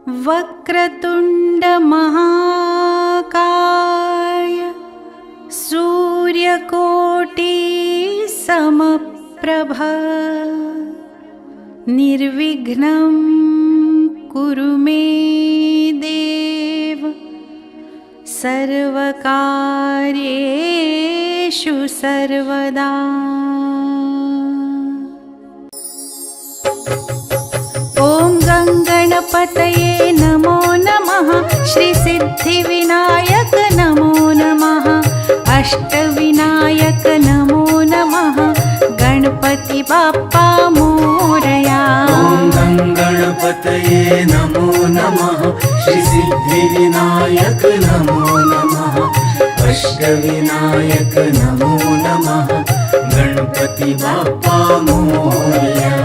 वक्रतुंड महाकाय सूर्यकोटि समप्रभा निर्विघ्नं कुरु मे देव सर्वकार्येषु सर्वदा। ॐ गणपतये नमो नमः। श्री सिद्धिविनायक नमो नमः। अष्टविनायक नमो नमः। गणपति बाप्पा मोरया। ॐ गणपतये नमो नमः। श्री सिद्धिविनायक नमो नमः। अष्टविनायक नमो नमः। गणपति बाप्पा मोरया।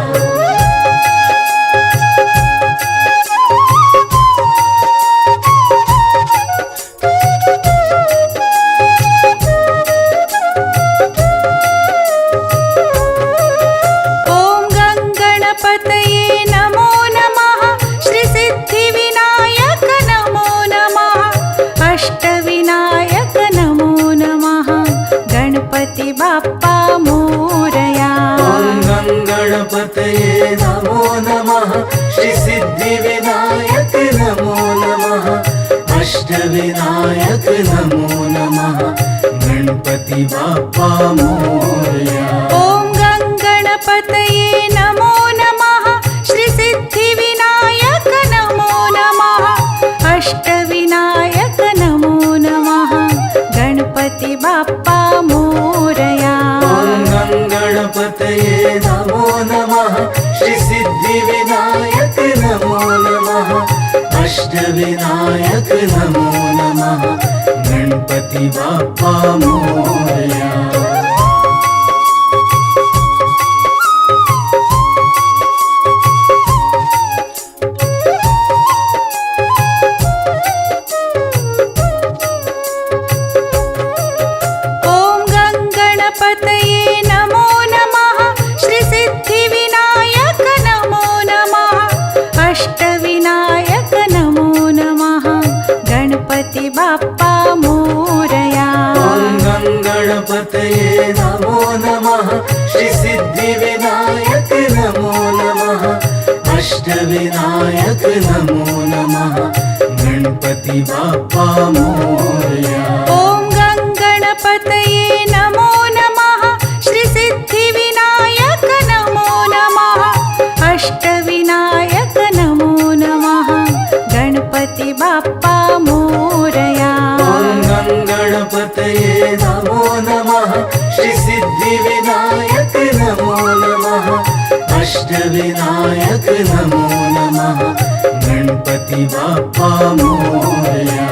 बाप्पा मोरया। ॐ गणपतये नमो नमः। श्री सिद्धिविनायक नमो नमः। अष्टविनायक नमो नमः। गणपति बाप्पा मोरया। ॐ गणपतये नमो नमः। श्री सिद्धिविनायक नमो नमः। अष्टविनायक नमो नमः। गणपति बाप्पा मोरया। ॐ गणपतये नमो नमः। श्री सिद्धिविनायक नमो नमः। अष्टविनायक नमो नमः। गणपति बाप्पा मोरया। बाप्पा मोरया। ॐ गणपतये नमो नमः। श्री सिद्धिविनायक नमो नमः। अष्टविनायक नमो नमः। गणपति बाप्पा मोरया। ॐ गणपतये नमो नमः। श्री सिद्धिविनायक नमो नमः। अष्टविनायक नमो नमः। गणपति बाप्पा मोरया। ॐ गणपतये नमो नमः। श्री सिद्धिविनायक नमो नमः। अष्टविनायक नमो नमः। गणपति बाप्पा मोरया।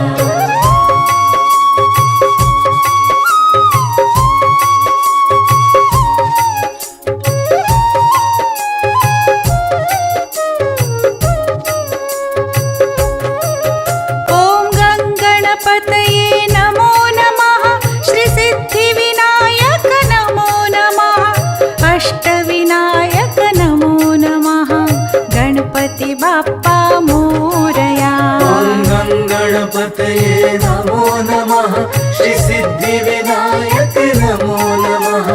गणपति बाप्पा मोरया। ॐ गणपतये नमो नमः। श्री सिद्धिविनायक नमो नमः।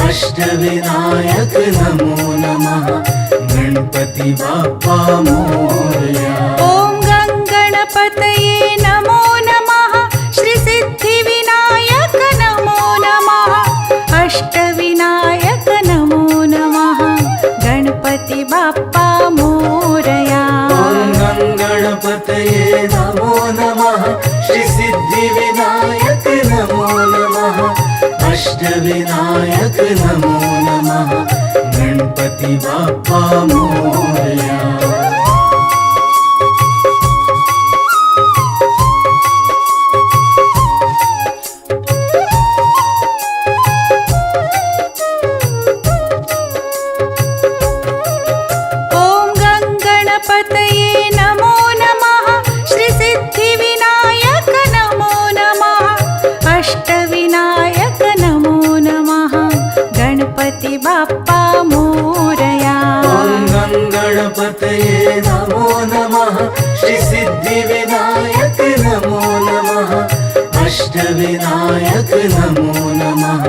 अष्टविनायक नमो नमः। गणपति बाप्पा मोरया। ॐ गणपतये नमो नमः। श्री सिद्धिविनायक नमो नमः। अष्टविनायक नमो नमः। गणपति बाप्पा मोरया। ॐ गणपतये नमो नमः। श्री सिद्धिविनायक नमो नमः। अष्टविनायक नमो नमः। गणपति बाप्पा मोरया। गणपति बाप्पा मोरया। ॐ गणपतये नमो नमः। श्री अष्टविनायक नमो नमः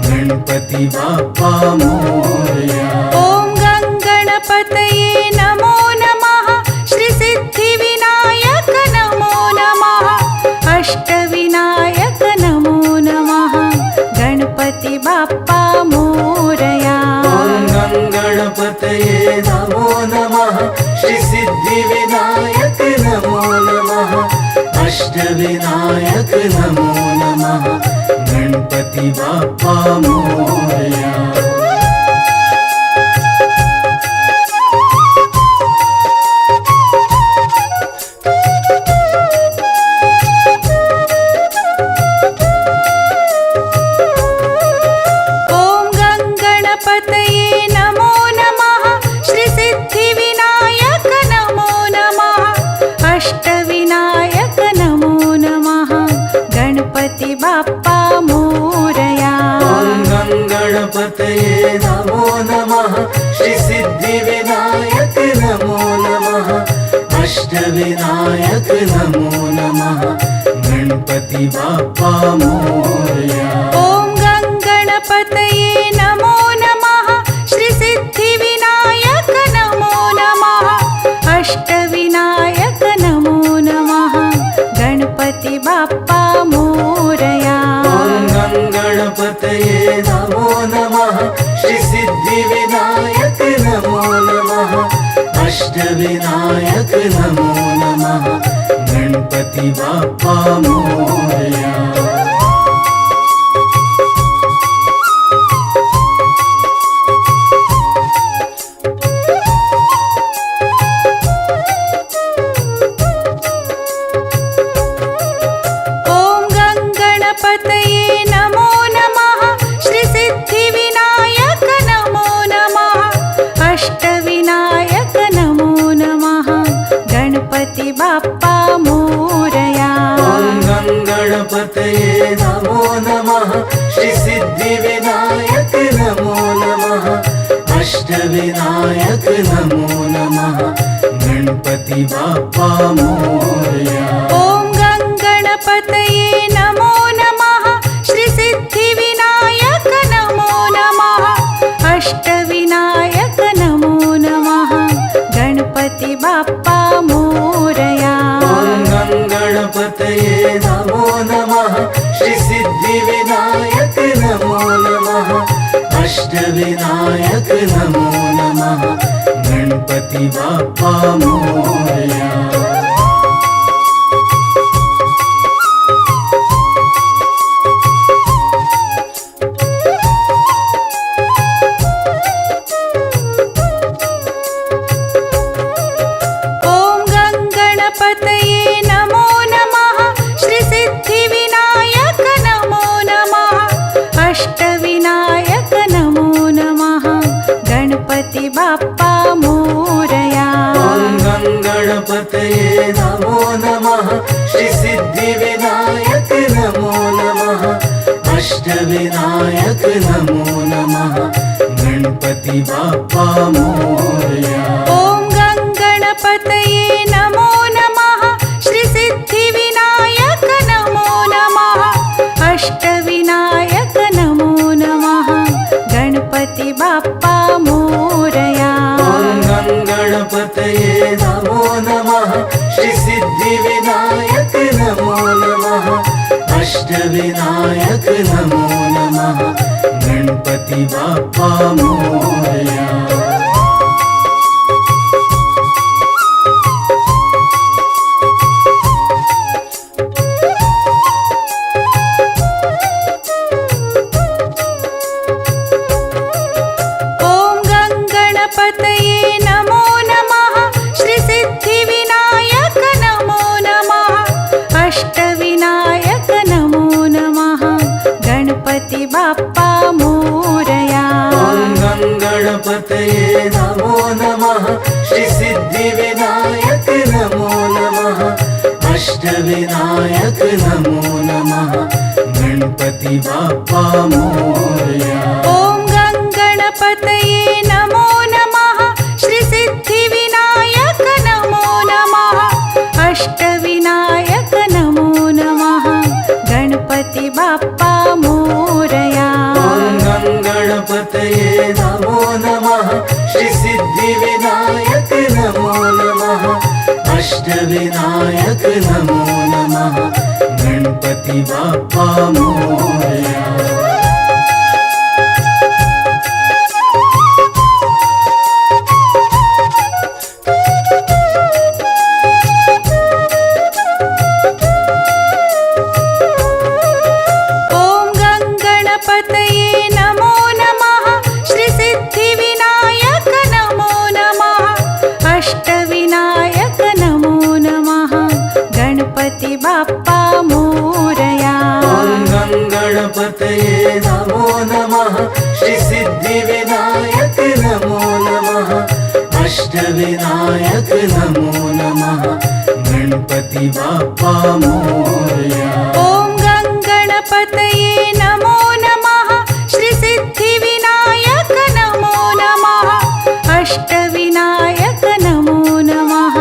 गणपति बाप्पा मोरया। ॐ गङ्गणपतये नमो नमः श्री सिद्धिविनायक नमो नमः अष्टविनायक नमो नमः गणपति बाप्पा मोरया। ॐ गङ्गणपतये नमो नमः श्री सिद्धिविनायक नमो नमः अष्टविनायक नमो नमः गणपति बाप्पा मोरया। बाप्पा मोरया। ॐ गङ्गणपतये नमो नमः श्री सिद्धिविनायक नमो नमः अष्टविनायक नमो नमः गणपति बाप्पा मोरया। ॐ गङ्गणपतये नमो नमः श्री सिद्धिविनायक नमो नमः अष्टविनायक नमो नमः गणपति बाप्पा मोरया। ॐ गङ्गणपतये नमो नमः श्री सिद्धिविनायक नमो नमः अष्टविनायक नमो नमः गणपति बाप्पा मोरया। गणपतये नमो नमः श्री सिद्धिविनायक नमो नमः अष्टविनायक नमो नमः गणपति बाप्पा मोरया। ॐ गङ्गणपतये नमो नमः श्री सिद्धिविनायक नमो नमः अष्टविनायक नमो नमः गणपति बाप्पा मोरया। ॐ गङ्गणपतये नमो नमः श्री सिद्धिविनायक नमो नमः अष्टविनायक नमो नमः गणपति बाप्पा मोरया। ॐ गङ्गणपतये नमो नमः श्री सिद्धिविनायक नमो नमः अष्टविनायक नमो नमः गणपति बाप्पा मोरया। गणपतये नमो नमः श्री सिद्धिविनायक नमो नमः अष्टविनायक नमो नमः गणपति बाप्पा मोरया। ॐ गङ्गणपतये नमो नमः श्री सिद्धिविनायक नमो नमः अष्टविनायक नमो नमः गणपति बाप्पा मोरया। ॐ गङ्गणपतये नमो नमः श्री सिद्धिविनायक नमो नमः अष्टविनायक नमो नमः गणपति बाप्पा मोरया। ॐ गङ्गणपतये नमो नमः श्री सिद्धिविनायक नमो नमः अष्टविनायक नमो नमः गणपति बाप्पा मोरया। गणपतये नमो नमः श्री सिद्धिविनायक नमो नमः अष्टविनायक नमो नमः गणपति बाप्पा मोरया। ॐ गङ्गणपतये नमो नमः श्री सिद्धिविनायक नमो नमः अष्टविनायक नमो नमः गणपति बाप्पा मोरया। ॐ गणपतये नमो नमः श्री सिद्धिविनायक नमो नमः अष्टविनायक नमो नमः गणपति अष्टविनायक नमो नमः गणपति बाप्पा मोरया। बाप्पा मोरया। ॐ गणपतये नमो नमः श्री सिद्धि विनायक नमो नमः अष्टविनायक नमो नमः गणपति बाप्पा मोरया। ॐ गणपतये नमो नमः श्री सिद्धि विनायक नमो नमः अष्टविनायक नमो नमः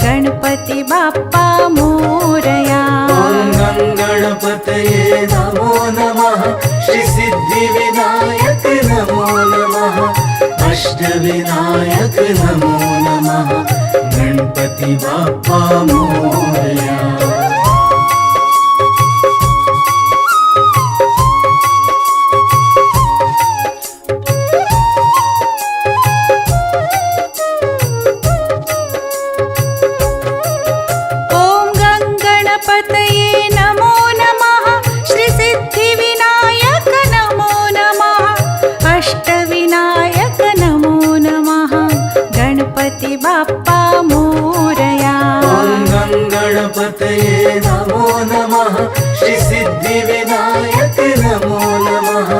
गणपति बाप्पा मोरया। ॐ गणपतये नमो नमः श्री सिद्धि विनायक नमो नमः अष्टविनायक नमो नमः गणपति बाप्पा मोरया। गणपतये नमो नमः श्री सिद्धि विनायक नमो नमः अष्टविनायक नमो नमः गणपति बाप्पा मोरया। ॐ गणपतये नमो नमः श्री सिद्धि विनायक नमो नमः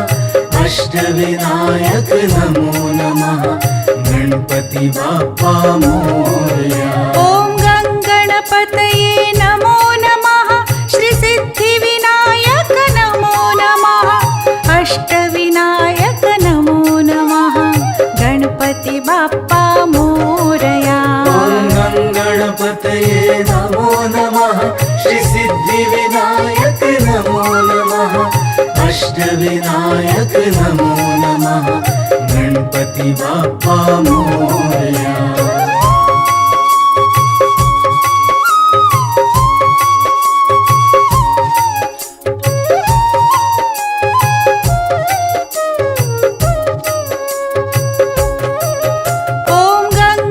अष्टविनायक नमो नमः गणपति बाप्पा मोरया। ॐ गणपतये नमो नमः श्री सिद्धि विनायक नमो नमः अष्टविनायक नमो नमः गणपति बाप्पा मोरया। ॐ गणपतये नमो नमः श्री सिद्धि विनायक नमो नमः अष्टविनायक नमो नमः गणपति बाप्पा मोरया।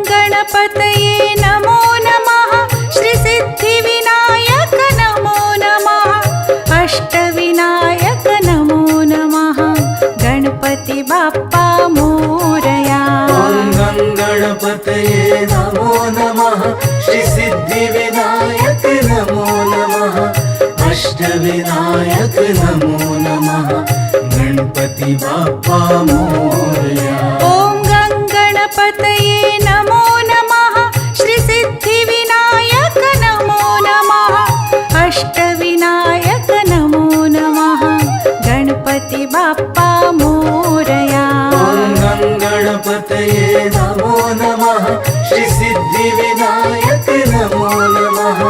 गणपतये नमो नमः श्री सिद्धि विनायक नमो नमः अष्टविनायक नमो नमः गणपति बाप्पा मोरया। ॐ गणपतये नमो नमः श्री सिद्धि विनायक नमो नमः अष्टविनायक नमो नमः गणपति बाप्पा मोरया। ॐ गणपतये नमो नमः श्री सिद्धि विनायक नमो नमः अष्टविनायक नमो नमः गणपति बाप्पा मोरया। ॐ गणपतये नमो नमः श्री सिद्धि विनायक नमो नमः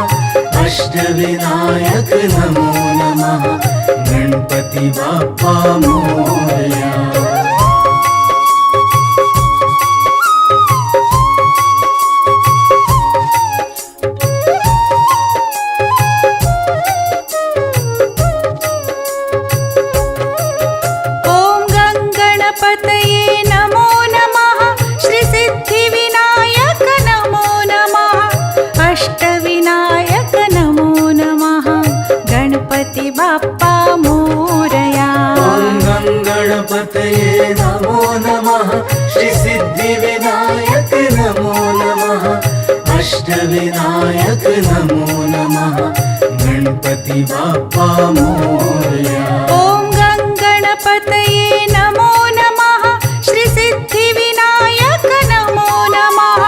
अष्टविनायक नमो नमः गणपति बाप्पा मोरया। गणपतये नमो नमः श्री सिद्धि विनायक नमो नमः अष्टविनायक नमो नमः गणपति बाप्पा मोरया। ॐ गणपतये नमो नमः श्री सिद्धि विनायक नमो नमः अष्टविनायक नमो नमः गणपति बाप्पा मोरया। ॐ गणपतये नमो नमः श्री सिद्धि विनायक नमो नमः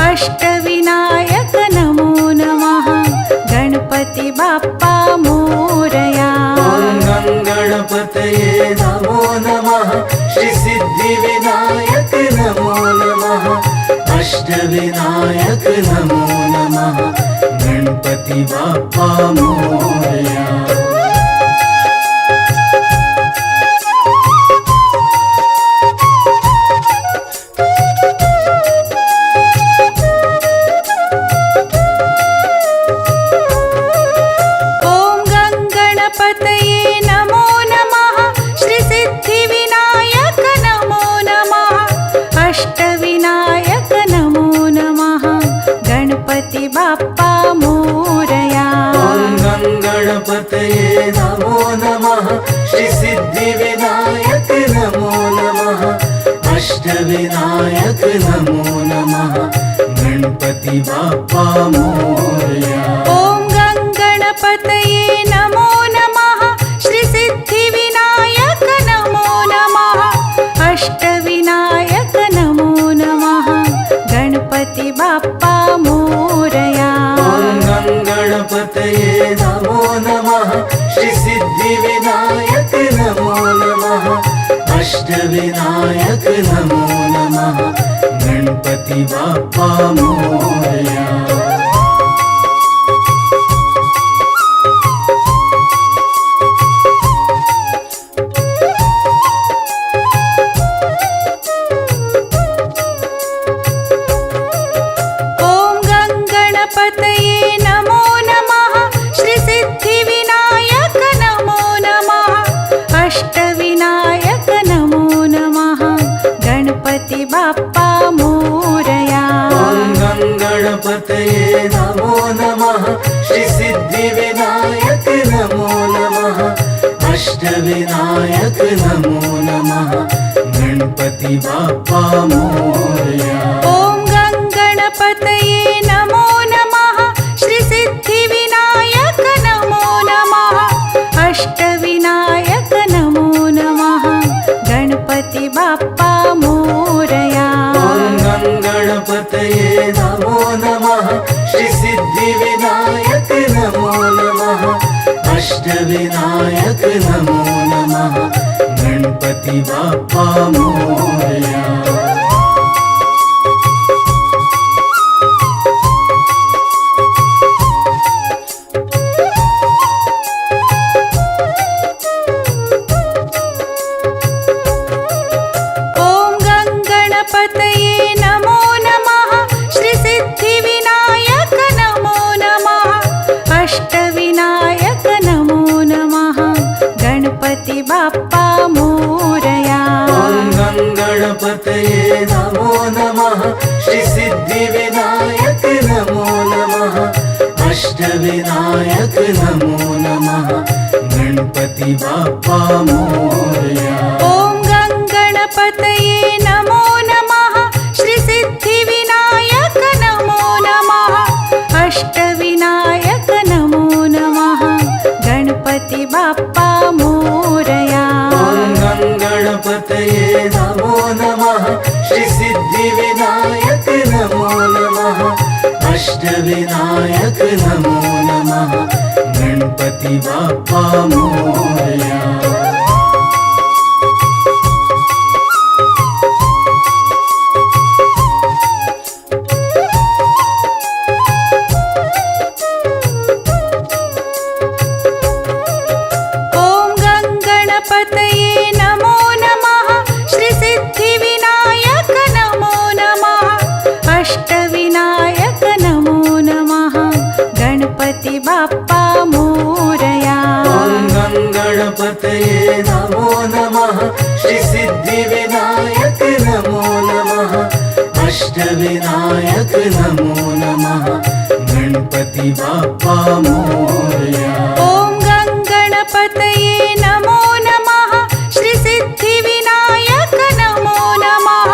अष्टविनायक नमो नमः गणपति बाप्पा मोरया। ॐ गणपतये नमो नमः श्री सिद्धि विनायक नमो नमः अष्टविनायक नमो नमः गणपति बाप्पा मोरया। गणपतये नमो नमः श्री सिद्धिविनायक नमो नमः अष्टविनायक नमो नमः गणपति बाप्पा मोरया। ॐ गणपतये नमो नमः श्री सिद्धिविनायक नमो नमः अष्टविनायक नमो नमः गणपति बाप्पा मोरया। ॐ गणपतये नमो नमः श्री सिद्धिविनायक नमो नमः अष्टविनायक नमो नमः गणपति बाप्पा मोरया। गणपतये नमो नमः श्री सिद्धिविनायक नमो नमः अष्टविनायक नमो नमः गणपति बाप्पा मोरया। ॐ गणपतये नमो नमः श्री सिद्धिविनायक नमो नमः अष्टविनायक नमो नमः गणपति बाप्पा मोरया। ॐ गणपतये नमो नमः श्री सिद्धिविनायक नमो नमः अष्टविनायक नमो नमः गणपति बाप्पा मोरया। ॐ गणपतये नमो नमः श्री सिद्धिविनायक नमो नमः अष्टविनायक नमो नमः गणपति बाप्पा मोरया। गणपतये नमो नमः श्री सिद्धिविनायक नमो नमः अष्टविनायक नमो नमः गणपति बाप्पा मोरया। ॐ गणपतये नमो नमः श्री सिद्धिविनायक नमो नमः अष्टविनायक नमो नमः गणपति बाप्पा मोरया। ॐ गणपतये नमो नमः श्री सिद्धिविनायक नमो नमः अष्टविनायक नमो नमः गणपति बाप्पा मोरया। ॐ गणपतये नमो नमः श्री सिद्धिविनायक नमो नमः अष्टविनायक नमो नमः गणपति बाप्पा मोरया। गणपतये नमो नमः श्री सिद्धिविनायक नमो नमः अष्टविनायक नमो नमः गणपति बाप्पा मोरया। ॐ गणपतये नमो नमः श्री सिद्धिविनायक नमो नमः अष्टविनायक नमो नमः गणपति बाप्पा मोरया। ॐ गणपतये नमो नमः श्री सिद्धिविनायक नमो नमः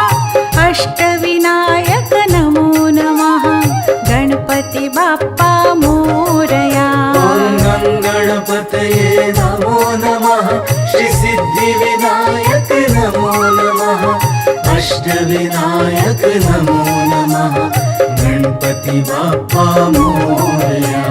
अष्टविनायक नमो नमः गणपति बाप्पा मोरया। ॐ गणपतये नमो नमः श्री सिद्धिविनायक नमो नमः अष्टविनायक नमो नमः गणपति बाप्पा मोरया।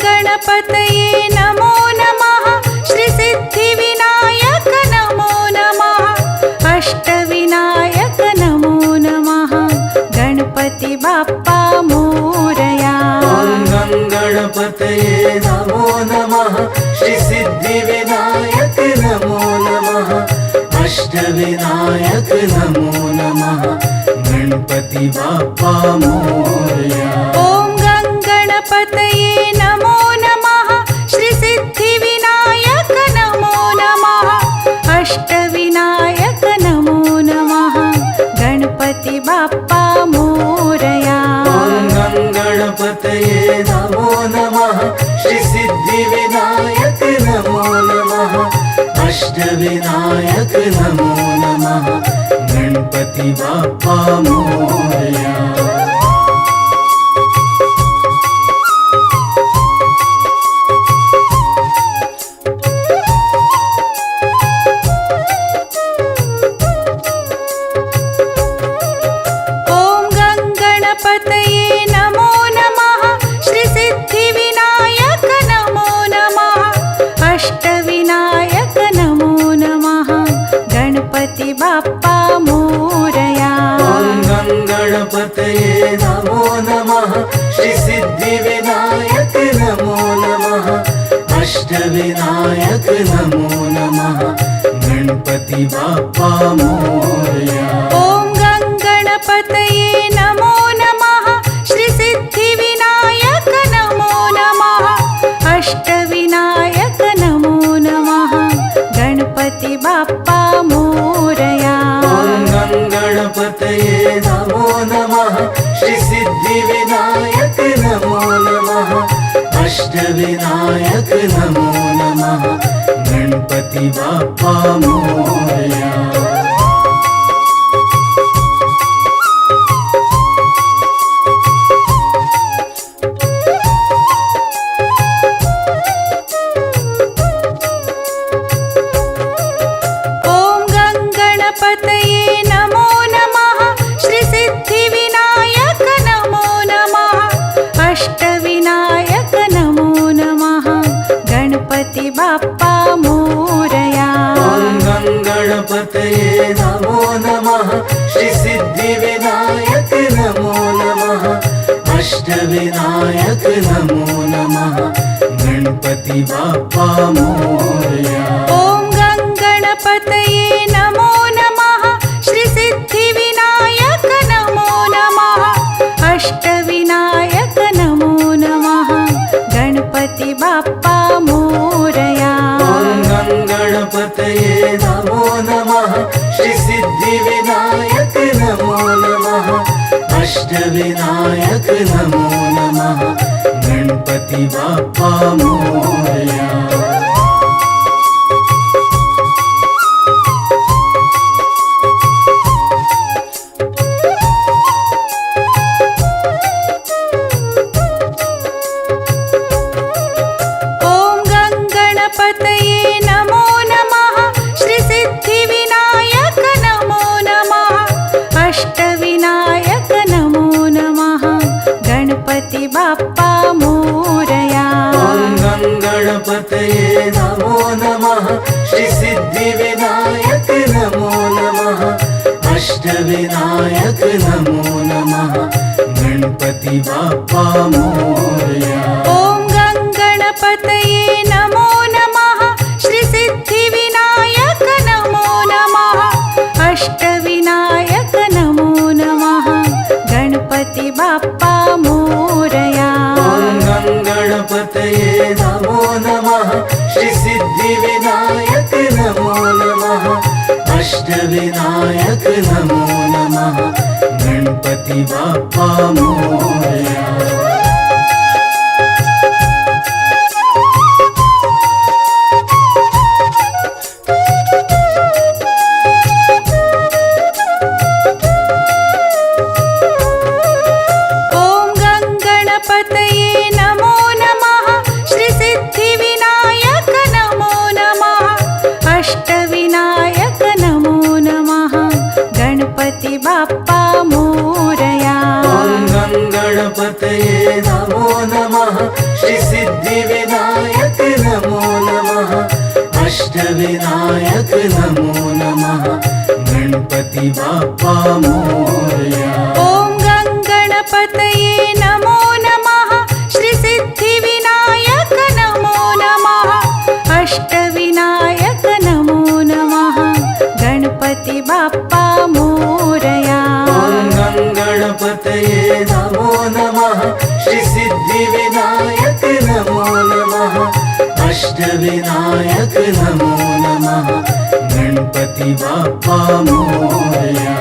गणपतये नमो नमः श्री सिद्धिविनायक नमो नमः अष्टविनायक नमो नमः गणपति बाप्पा मोरया। ॐ गणपतये नमो नमः श्री सिद्धिविनायक नमो नमः अष्टविनायक नमो नमः गणपति बाप्पा मोरया। ॐ गणपतये नमो नमः श्री सिद्धिविनायक अष्टविनायक नमो नमः गणपति बाप्पा मोरया। ॐ गङ्गणपतये नमो नमः श्री सिद्धिविनायक नमो नमः अष्टविनायक नमो नमः गणपति बाप्पा मोरया। ॐ गङ्गणपतये नमो नमः श्री सिद्धिविनायक नमो नमः अष्टविनायक नमो नमः गणपति बाप्पा मोरया। ॐ गङ्गणपतये नमो नमः श्री सिद्धिविनायक नमो नमः अष्टविनायक नमो नमः गणपति बाप्पा मोरया। ॐ गङ्गणपतये नमो नमः श्री सिद्धिविनायक नमो नमः अष्टविनायक नमो नमः गणपति बाप्पा मोरया। ॐ गङ्गणपतये नमो नमः श्री सिद्धिविनायक नमो नमः अष्टविनायक नमो नमः गणपति बाप्पा मोरया। ॐ गङ्गणपतये नमो नमः श्री सिद्धिविनायक नमो नमः अष्टविनायक नमो नमः गणपति बाप्पा मोरया। ॐ गङ्गणपतये नमो नमः श्री सिद्धिविनायक नमो नमः अष्टविनायक नमो नमः गणपति बाप्पा मोरया। ॐ गङ्गणपतये नमो नमः श्री सिद्धिविनायक नमो नमः अष्टविनायक नमो नमः गणपति बाप्पा मोरया। ॐ गङ्गणपतये नमो नमः श्री सिद्धिविनायक नमो नमः अष्टविनायक नमो नमः गणपति बाप्पा मोरया। ॐ गङ्गणपतये नमो नमः श्री सिद्धिविनायक नमो नमः अष्टविनायक नमो नमः गणपति बाप्पा मोरया। ॐ गङ्गणपतये नमो नमः श्री सिद्धिविनायक नमो नमः अष्टविनायक नमो नमः गणपति बाप्पा मोरया। ॐ गङ्गणपतये नमो नमः श्री सिद्धिविनायक नमो नमः अष्टविनायक नमो नमः गणपति बाप्पा मोरया। ॐ गङ्गणपतये नमो नमः श्री सिद्धिविनायक नमो नमः अष्टविनायक नमो नमः गणपति बाप्पा मोरया। ॐ गङ्गणपतये नमो नमः श्री सिद्धिविनायक नमो नमः अष्टविनायक नमो नमः गणपति बाप्पा मोरया। ॐ गङ्गणपतये नमो नमः श्री सिद्धिविनायक नमो नमः अष्टविनायक नमो नमः गणपति बाप्पा मोरया। ॐ गङ्गणपतये नमो नमः श्री सिद्धिविनायक नमो नमः अष्टविनायक नमो नमः गणपति बाप्पा मोरया।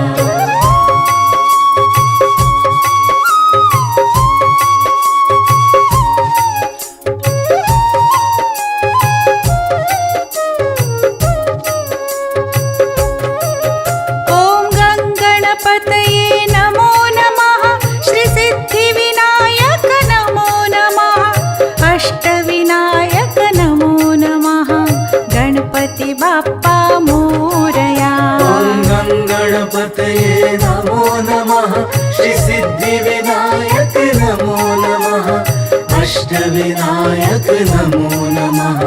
अष्टविनायक नमो नमः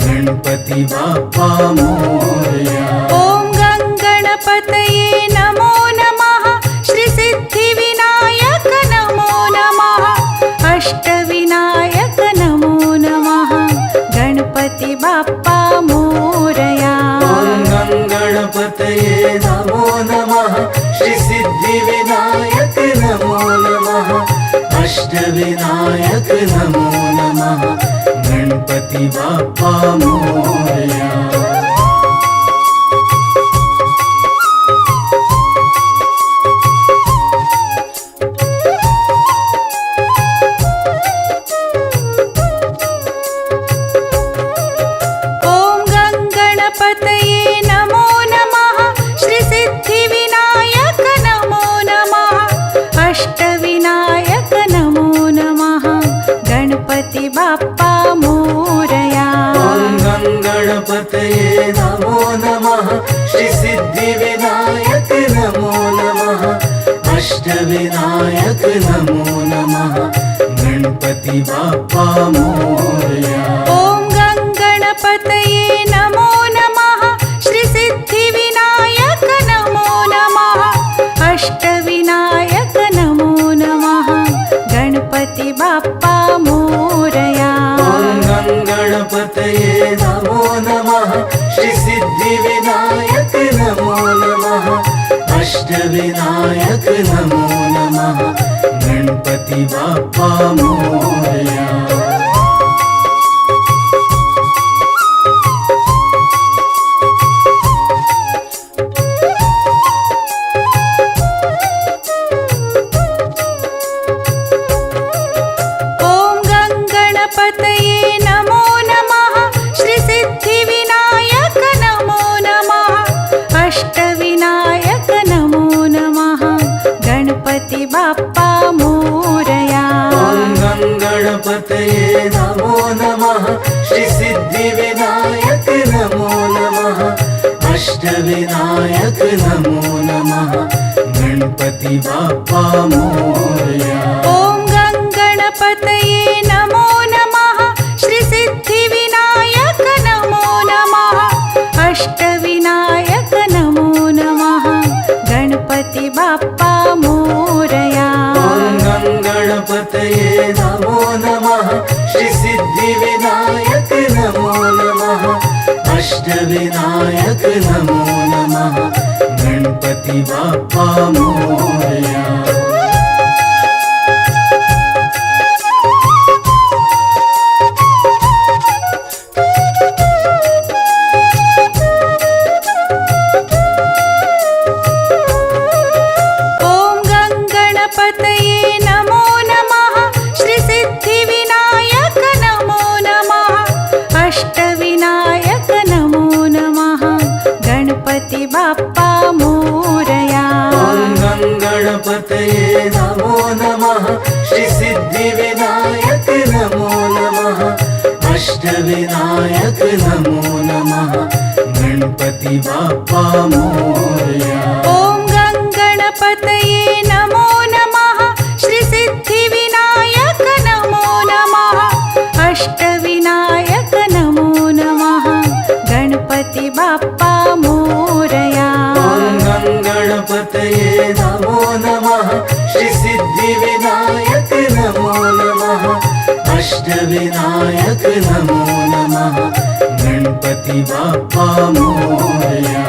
गणपति बाप्पा मोरया। ॐ गङ्गणपतये नमो नमः श्री सिद्धिविनायक नमो नमः अष्टविनायक नमो नमः गणपति बाप्पा मोरया। ॐ गणपतये नमो नमः श्री सिद्धिविनायक नमो नमः अष्टविनायक नमो नमः गणपति बाप्पा मोरया। गणपतये नमो नमः श्री सिद्धिविनायक नमो नमः अष्टविनायक नमो नमः गणपति बाप्पा मोरया। ॐ गणपतये नमो नमः श्री सिद्धिविनायक नमो नमः अष्टविनायक नमो नमः गणपति बाप्पा मोरया। ॐ गणपतये नमो नमः श्री सिद्धिविनायक नमो नमः अष्टविनायक नमो नमः गणपति बाप्पा मोरया। ॐ गणपतये नमो नमः श्री सिद्धिविनायक नमो नमः अष्टविनायक नमो नमः गणपति बाप्पा मोरया। गणपतये नमो नमः श्री सिद्धिविनायक नमो नमः अष्टविनायक नमो नमः गणपति बाप्पा मोरया। ॐ गणपतये नमो नमः श्री सिद्धिविनायक नमो नमः अष्टविनायक नमो नमः गणपति बाप्पा मोरया। ॐ गणपतये नमो नमः श्री सिद्धिविनायक नमो नमः अष्टविनायक नमो नमः गणपति बाप्पा मोरया। ॐ गणपतये नमो नमः श्री सिद्धिविनायक नमो नमः अष्टविनायक नमो नमः गणपति बाप्पा मोरया। गणपतये नमो नमः श्री सिद्धिविनायक नमो नमः अष्टविनायक नमो नमः गणपति बाप्पा मोरया। ॐ गणपतये नमो नमः श्री सिद्धिविनायक नमो नमः अष्टविनायक नमो नमः गणपति बाप्पा मोरया। ॐ गणपतये नमो नमः श्री सिद्धिविनायक नमो नमः अष्टविनायक नमो नमः गणपति बाप्पा मोरया। ॐ गणपतये नमो नमः श्री सिद्धिविनायक नमो नमः अष्टविनायक नमो नमः गणपति बाप्पा मोरया।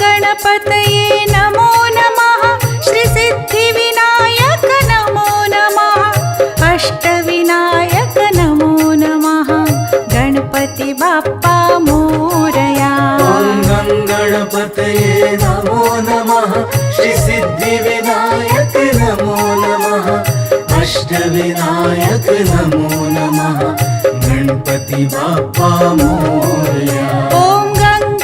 गणपतये नमो नमः श्री सिद्धिविनायक नमो नमः अष्टविनायक नमो नमः गणपति बाप्पा मोरया। ॐ गणपतये नमो नमः श्री सिद्धिविनायक नमो नमः अष्टविनायक नमो नमः गणपति बाप्पा मोरया। ॐ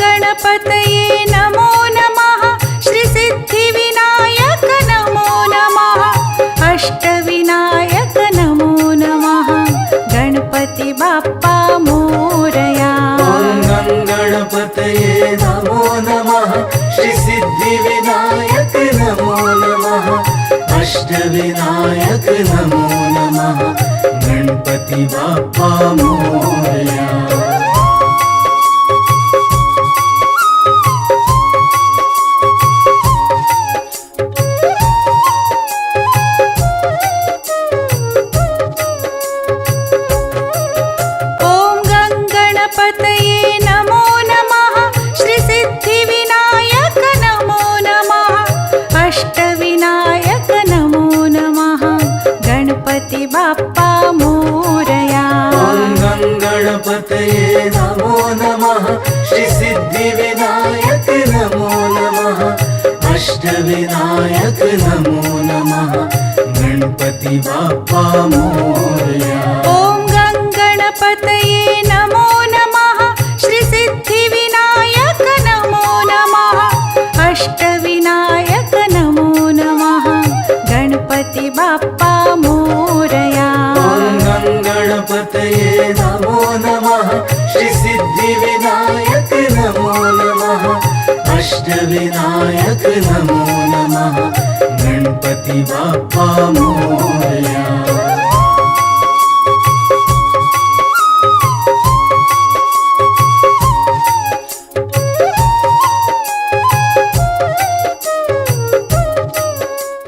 गणपतये नमो नमः श्री सिद्धिविनायक नमो नमः अष्टविनायक नमो नमः गणपति सिद्धिविनायक नमो नमः गणपति बाप्पा मोरया। ॐ गङ्गणपतये नमो नमः श्री सिद्धिविनायक नमो नमः अष्टविनायक नमो नमः गणपति बाप्पा मोरया। ॐ गङ्गणपतये नमो नमः श्री सिद्धिविनायक नमो नमः अष्टविनायक नमो नमः गणपति बाप्पा मोरया। ॐ गङ्गणपतये नमो नमः श्री सिद्धिविनायक नमो नमः अष्टविनायक नमो नमः गणपति बाप्पा मोरया। ॐ गङ्गणपतये नमो नमः श्री सिद्धिविनायक नमो नमः अष्टविनायक नमो नमः गणपति बाप्पा मोरया।